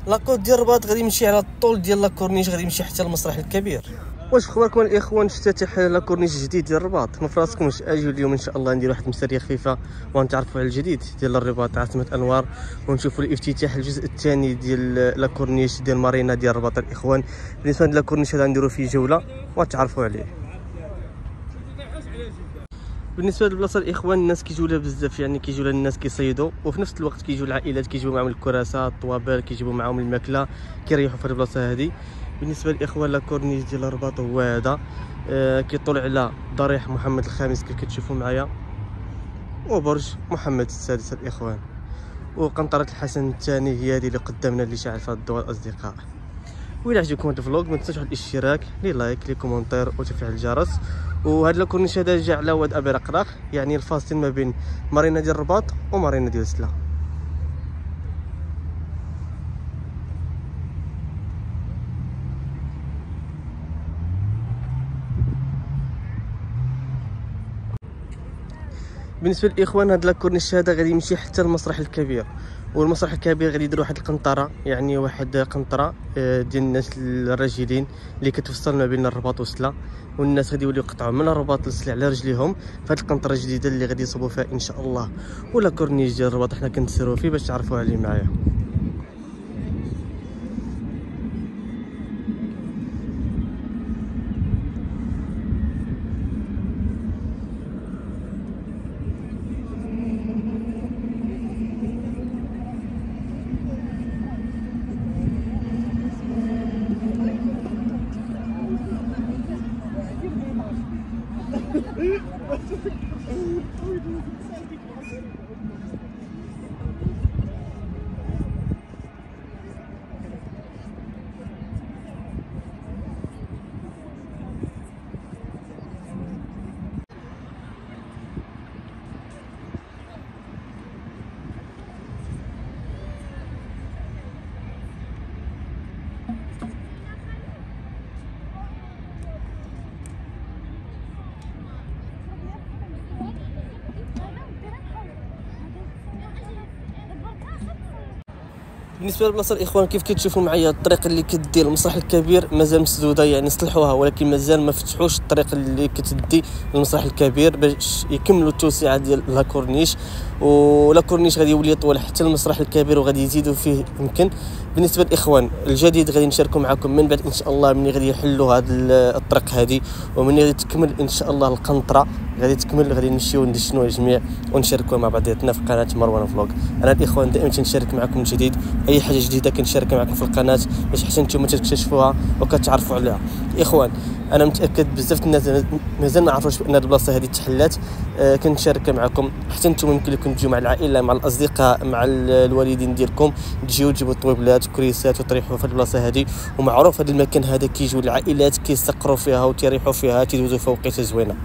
لاكود ديال الرباط غادي يمشي على الطول ديال لاكورنيش، غادي يمشي حتى المسرح الكبير. واش اخباركم الاخوان؟ افتتح لاكورنيش جديد ديال الرباط، ما فراسكمش اجيو اليوم ان شاء الله ندير واحد المساريه خفيفه ونتعرفوا على الجديد ديال الرباط عاصمه انوار، ونشوفوا الافتتاح الجزء الثاني ديال لاكورنيش ديال مارينا ديال الرباط الاخوان. بالنسبه لهاد لاكورنيش هذا نديروا فيه جوله وتعرفوا عليه. بالنسبه للبلاصه الاخوان الناس كيجيو لها بزاف، يعني كيجيو لها الناس كيصيدوا، وفي نفس الوقت كيجيو العائلات كيجيو معاهم الكراسه الطوابل، كيجيبوا معاهم الماكله، كيريحوا في هذه البلاصه هذه. بالنسبه للاخوان لاكورنيش ديال الرباط هو هذا، كيطل على ضريح محمد الخامس كيف كتشوفوا معايا، وبرج محمد السادس الاخوان، وقنطره الحسن الثاني هي هذه اللي قدامنا اللي شاعل في الضوء الاصدقاء. وإلا عجبكم هذا الفلوق ما تنساوش الاشتراك، لي لايك، لي كومونتير وتفعيل الجرس. وهذا لاكورنيش هذا جا على واد ابي رقراق، يعني الفاصل ما بين مارينا ديال الرباط ومارينا ديال سلا. بالنسبه للاخوان هذا لاكورنيش هذا غادي يمشي حتى المسرح الكبير، والمسرح الكبير غادي يدير واحد القنطره، يعني واحد قنطره ديال الناس الراجلين اللي كتوصل ما بين الرباط وسلا، والناس غادي يوليو يقطعوا من الرباط لسلا على رجليهم في هذه القنطره الجديده اللي غادي يصوبوا فيها ان شاء الله. ولا كورنيش ديال الرباط حنا كنسيروا فيه باش تعرفوا عليه معايا. بالنسبه للبلاصه الاخوان كيف كتشوفوا معايا الطريق اللي كدي للمسرح الكبير مازال مسدوده، يعني صلحوها ولكن مازال ما فتحوش الطريق اللي كتدي للمسرح الكبير باش يكملوا التوسعه ديال لاكورنيش. ولاكورنيش غادي يولي يطول حتى المسرح الكبير وغادي يزيدوا فيه يمكن. بالنسبه للاخوان الجديد غادي نشاركوا معكم من بعد ان شاء الله، ملي غادي يحلوا هذا الطريق هذه ومني غادي تكمل ان شاء الله القنطره غادي تكمل، غادي نمشيو ندشنوا الجميع ونشاركوا مع بعضياتنا في قناه مروان فلوق. انا الاخوان دائما تنشارك معكم الجديد، اي حاجه جديده كنشارك معكم في القناه باش حتى نتوما تكتشفوها وكتعرفوا عليها. اخوان انا متاكد بزاف الناس مازال ما عرفوش بان هذه البلاصه هذه تحلات، كنشارك معكم حتى نتوما يمكن لكم تجيو مع العائله مع الاصدقاء مع الوالدين ديالكم، تجيو تجيبوا طويبلات وكريسات وتريحوا في البلاصه هذه. ومعروف هذا المكان هذا كيجيو العائلات كيستقروا فيها وتريحوا فيها، تيدوزوا فوقيته زوينه.